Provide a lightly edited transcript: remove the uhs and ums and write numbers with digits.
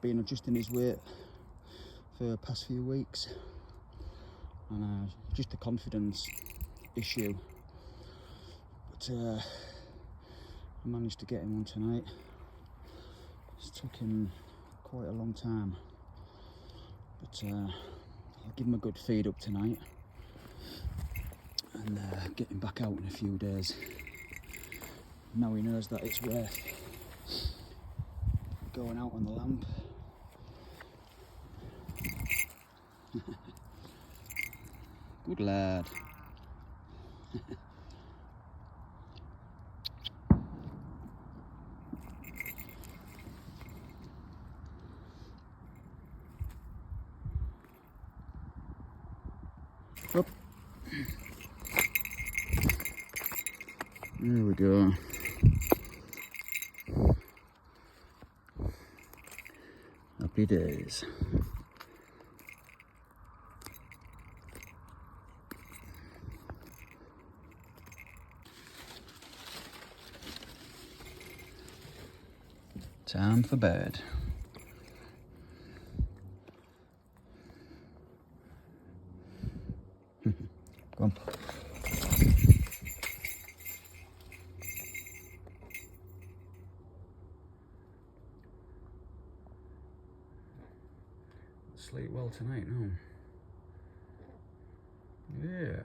been adjusting his weight for the past few weeks, and just a confidence issue. But I managed to get him on tonight. It's took him quite a long time, but I'll give him a good feed up tonight and get him back out in a few days. Now he knows that it's worth going out on the lamp. Good lad. Up. There we go. Happy days. Time for bed. Go on. Sleep well tonight, no? Yeah.